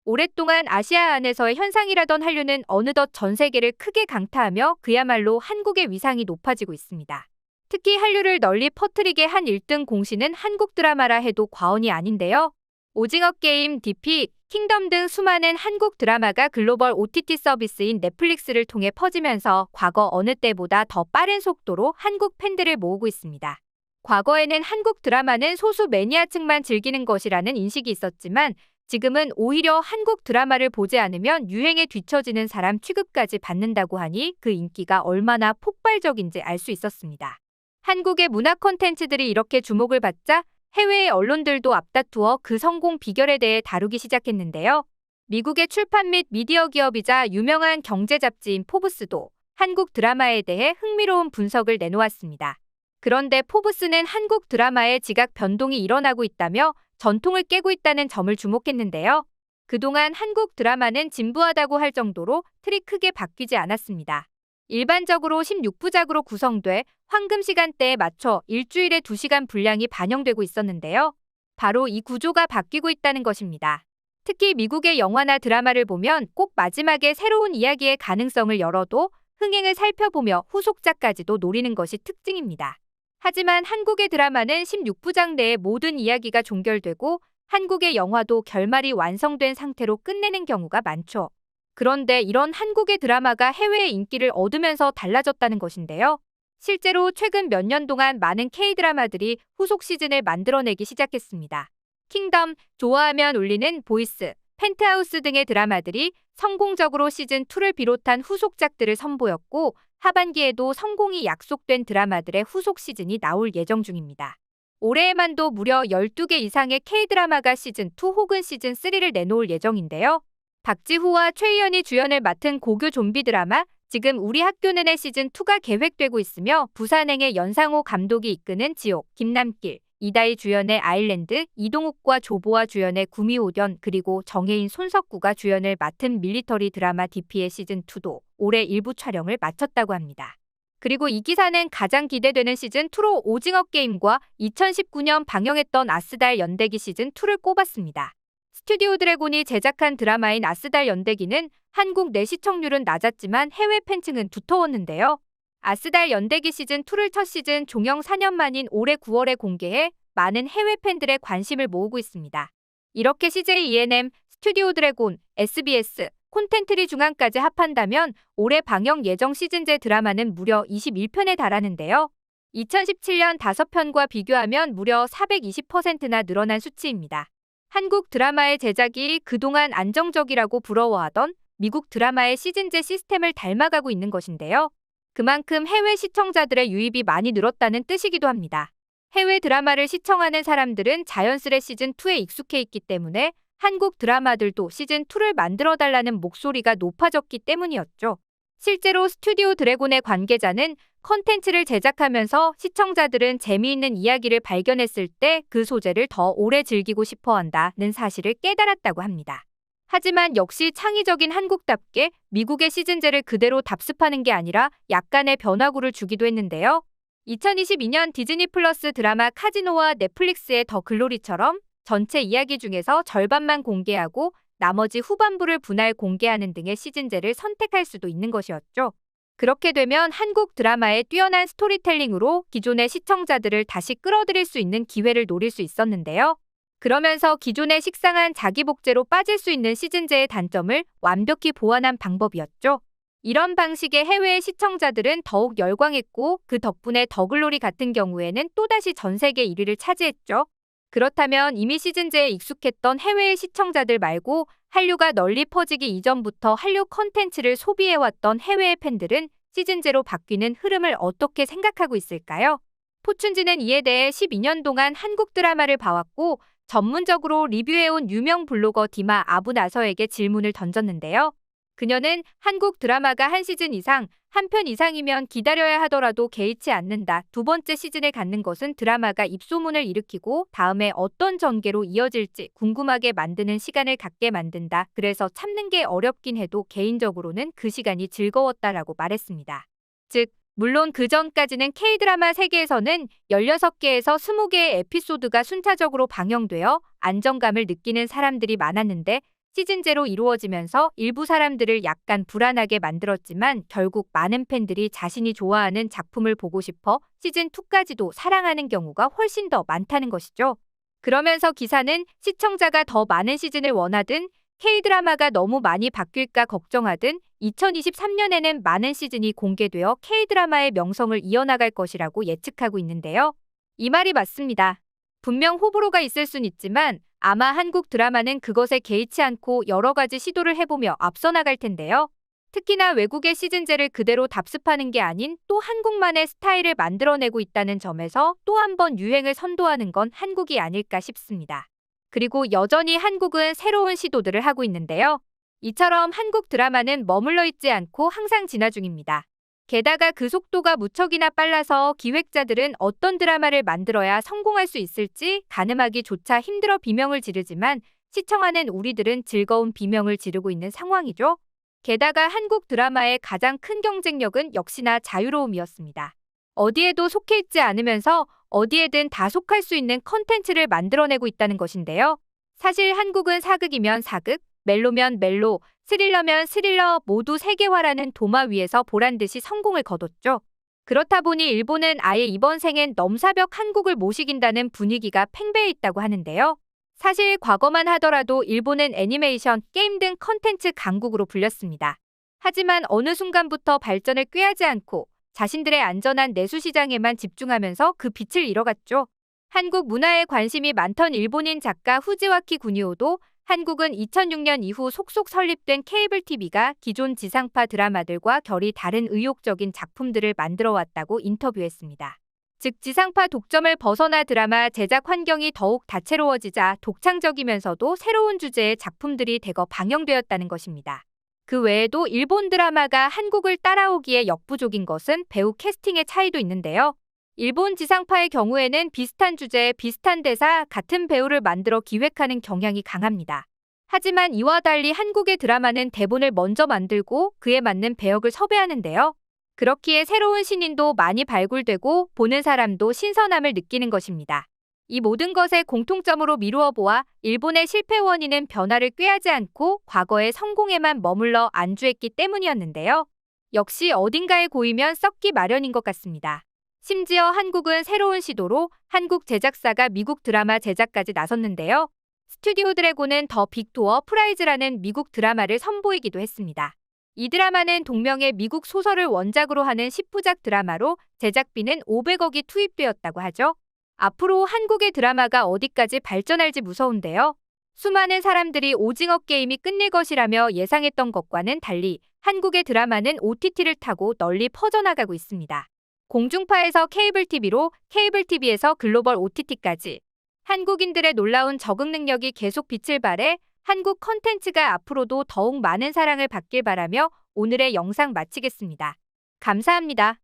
오랫동안 아시아 안에서의 현상이라던 한류는 어느덧 전 세계를 크게 강타하며 그야말로 한국의 위상이 높아지고 있습니다. 특히 한류를 널리 퍼뜨리게 한 1등 공신은 한국 드라마라 해도 과언이 아닌데요. 오징어 게임, DP, 킹덤 등 수많은 한국 드라마가 글로벌 OTT 서비스인 넷플릭스를 통해 퍼지면서 과거 어느 때보다 더 빠른 속도로 한국 팬들을 모으고 있습니다. 과거에는 한국 드라마는 소수 매니아층만 즐기는 것이라는 인식이 있었지만 지금은 오히려 한국 드라마를 보지 않으면 유행에 뒤처지는 사람 취급까지 받는다고 하니 그 인기가 얼마나 폭발적인지 알 수 있었습니다. 한국의 문화 콘텐츠들이 이렇게 주목을 받자 해외의 언론들도 앞다투어 그 성공 비결에 대해 다루기 시작했는데요. 미국의 출판 및 미디어 기업이자 유명한 경제 잡지인 포브스도 한국 드라마에 대해 흥미로운 분석을 내놓았습니다. 그런데 포브스는 한국 드라마의 지각 변동이 일어나고 있다며 전통을 깨고 있다는 점을 주목했는데요. 그동안 한국 드라마는 진부하다고 할 정도로 틀이 크게 바뀌지 않았습니다. 일반적으로 16부작으로 구성돼 황금 시간대에 맞춰 일주일에 2시간 분량이 반영되고 있었는데요. 바로 이 구조가 바뀌고 있다는 것입니다. 특히 미국의 영화나 드라마를 보면 꼭 마지막에 새로운 이야기의 가능성을 열어도 흥행을 살펴보며 후속작까지도 노리는 것이 특징입니다. 하지만 한국의 드라마는 16부작 내에 모든 이야기가 종결되고 한국의 영화도 결말이 완성된 상태로 끝내는 경우가 많죠. 그런데 이런 한국의 드라마가 해외의 인기를 얻으면서 달라졌다는 것인데요. 실제로 최근 몇 년 동안 많은 K-드라마들이 후속 시즌을 만들어내기 시작했습니다. 킹덤, 좋아하면 울리는 보이스, 펜트하우스 등의 드라마들이 성공적으로 시즌2를 비롯한 후속작들을 선보였고 하반기에도 성공이 약속된 드라마들의 후속 시즌이 나올 예정 중입니다. 올해에만도 무려 12개 이상의 K-드라마가 시즌2 혹은 시즌3를 내놓을 예정인데요. 박지후와 최희연이 주연을 맡은 고교 좀비 드라마 지금 우리 학교는의 시즌2가 계획되고 있으며 부산행의 연상호 감독이 이끄는 지옥, 김남길, 이다희 주연의 아일랜드, 이동욱과 조보아 주연의 구미호견 그리고 정혜인 손석구가 주연을 맡은 밀리터리 드라마 DP의 시즌2도 올해 일부 촬영을 마쳤다고 합니다. 그리고 이 기사는 가장 기대되는 시즌2로 오징어 게임과 2019년 방영했던 아스달 연대기 시즌2를 꼽았습니다. 스튜디오 드래곤이 제작한 드라마인 아스달 연대기는 한국 내 시청률은 낮았지만 해외 팬층은 두터웠는데요. 아스달 연대기 시즌2를 첫 시즌 종영 4년 만인 올해 9월에 공개해 많은 해외 팬들의 관심을 모으고 있습니다. 이렇게 CJ ENM, 스튜디오 드래곤, SBS, 콘텐츠리 중앙까지 합한다면 올해 방영 예정 시즌제 드라마는 무려 21편에 달하는데요. 2017년 5편과 비교하면 무려 420%나 늘어난 수치입니다. 한국 드라마의 제작이 그동안 안정적이라고 부러워하던 미국 드라마의 시즌제 시스템을 닮아가고 있는 것인데요. 그만큼 해외 시청자들의 유입이 많이 늘었다는 뜻이기도 합니다. 해외 드라마를 시청하는 사람들은 자연스레 시즌2에 익숙해 있기 때문에 한국 드라마들도 시즌2를 만들어달라는 목소리가 높아졌기 때문이었죠. 실제로 스튜디오 드래곤의 관계자는 컨텐츠를 제작하면서 시청자들은 재미있는 이야기를 발견했을 때 그 소재를 더 오래 즐기고 싶어 한다는 사실을 깨달았다고 합니다. 하지만 역시 창의적인 한국답게 미국의 시즌제를 그대로 답습하는 게 아니라 약간의 변화구를 주기도 했는데요. 2022년 디즈니 플러스 드라마 카지노와 넷플릭스의 더 글로리처럼 전체 이야기 중에서 절반만 공개하고 나머지 후반부를 분할 공개하는 등의 시즌제를 선택할 수도 있는 것이었죠. 그렇게 되면 한국 드라마의 뛰어난 스토리텔링으로 기존의 시청자들을 다시 끌어들일 수 있는 기회를 노릴 수 있었는데요. 그러면서 기존의 식상한 자기복제로 빠질 수 있는 시즌제의 단점을 완벽히 보완한 방법이었죠. 이런 방식의 해외의 시청자들은 더욱 열광했고 그 덕분에 더글로리 같은 경우에는 또다시 전 세계 1위를 차지했죠. 그렇다면 이미 시즌제에 익숙했던 해외의 시청자들 말고 한류가 널리 퍼지기 이전부터 한류 콘텐츠를 소비해왔던 해외의 팬들은 시즌제로 바뀌는 흐름을 어떻게 생각하고 있을까요? 포춘지는 이에 대해 12년 동안 한국 드라마를 봐왔고 전문적으로 리뷰해온 유명 블로거 디마 아부나서에게 질문을 던졌는데요. 그녀는 한국 드라마가 한 시즌 이상, 한 편 이상이면 기다려야 하더라도 개의치 않는다. 두 번째 시즌을 갖는 것은 드라마가 입소문을 일으키고 다음에 어떤 전개로 이어질지 궁금하게 만드는 시간을 갖게 만든다. 그래서 참는 게 어렵긴 해도 개인적으로는 그 시간이 즐거웠다라고 말했습니다. 즉, 물론 그 전까지는 K-드라마 세계에서는 16개에서 20개의 에피소드가 순차적으로 방영되어 안정감을 느끼는 사람들이 많았는데 시즌제로 이루어지면서 일부 사람들을 약간 불안하게 만들었지만 결국 많은 팬들이 자신이 좋아하는 작품을 보고 싶어 시즌2까지도 사랑하는 경우가 훨씬 더 많다는 것이죠. 그러면서 기사는 시청자가 더 많은 시즌을 원하든 K-드라마가 너무 많이 바뀔까 걱정하든 2023년에는 많은 시즌이 공개되어 K-드라마의 명성을 이어나갈 것이라고 예측하고 있는데요. 이 말이 맞습니다. 분명 호불호가 있을 순 있지만 아마 한국 드라마는 그것에 개의치 않고 여러 가지 시도를 해보며 앞서 나갈 텐데요. 특히나 외국의 시즌제를 그대로 답습하는 게 아닌 또 한국만의 스타일을 만들어내고 있다는 점에서 또 한 번 유행을 선도하는 건 한국이 아닐까 싶습니다. 그리고 여전히 한국은 새로운 시도들을 하고 있는데요. 이처럼 한국 드라마는 머물러 있지 않고 항상 진화 중입니다. 게다가 그 속도가 무척이나 빨라서 기획자들은 어떤 드라마를 만들어야 성공할 수 있을지 가늠하기조차 힘들어 비명을 지르지만 시청하는 우리들은 즐거운 비명을 지르고 있는 상황이죠. 게다가 한국 드라마의 가장 큰 경쟁력은 역시나 자유로움이었습니다. 어디에도 속해 있지 않으면서 어디에든 다 속할 수 있는 컨텐츠를 만들어내고 있다는 것인데요. 사실 한국은 사극이면 사극, 멜로면 멜로, 스릴러면 스릴러 모두 세계화라는 도마 위에서 보란듯이 성공을 거뒀죠. 그렇다 보니 일본은 아예 이번 생엔 넘사벽 한국을 못 이긴다는 분위기가 팽배해 있다고 하는데요. 사실 과거만 하더라도 일본은 애니메이션, 게임 등 컨텐츠 강국으로 불렸습니다. 하지만 어느 순간부터 발전을 꾀하지 않고 자신들의 안전한 내수 시장에만 집중하면서 그 빛을 잃어갔죠. 한국 문화에 관심이 많던 일본인 작가 후지와키 구니오도 한국은 2006년 이후 속속 설립된 케이블 TV가 기존 지상파 드라마들과 결이 다른 의욕적인 작품들을 만들어왔다고 인터뷰했습니다. 즉 지상파 독점을 벗어나 드라마 제작 환경이 더욱 다채로워지자 독창적이면서도 새로운 주제의 작품들이 대거 방영되었다는 것입니다. 그 외에도 일본 드라마가 한국을 따라오기에 역부족인 것은 배우 캐스팅의 차이도 있는데요. 일본 지상파의 경우에는 비슷한 주제, 비슷한 대사, 같은 배우를 만들어 기획하는 경향이 강합니다. 하지만 이와 달리 한국의 드라마는 대본을 먼저 만들고 그에 맞는 배역을 섭외하는데요. 그렇기에 새로운 신인도 많이 발굴되고 보는 사람도 신선함을 느끼는 것입니다. 이 모든 것의 공통점으로 미루어 보아 일본의 실패 원인은 변화를 꾀하지 않고 과거의 성공에만 머물러 안주했기 때문이었는데요. 역시 어딘가에 고이면 썩기 마련인 것 같습니다. 심지어 한국은 새로운 시도로 한국 제작사가 미국 드라마 제작까지 나섰는데요. 스튜디오 드래곤은 더 빅 도어 프라이즈라는 미국 드라마를 선보이기도 했습니다. 이 드라마는 동명의 미국 소설을 원작으로 하는 10부작 드라마로 제작비는 500억이 투입되었다고 하죠. 앞으로 한국의 드라마가 어디까지 발전할지 무서운데요. 수많은 사람들이 오징어 게임이 끝낼 것이라며 예상했던 것과는 달리 한국의 드라마는 OTT를 타고 널리 퍼져나가고 있습니다. 공중파에서 케이블 TV로 케이블 TV에서 글로벌 OTT까지 한국인들의 놀라운 적응 능력이 계속 빛을 발해 한국 콘텐츠가 앞으로도 더욱 많은 사랑을 받길 바라며 오늘의 영상 마치겠습니다. 감사합니다.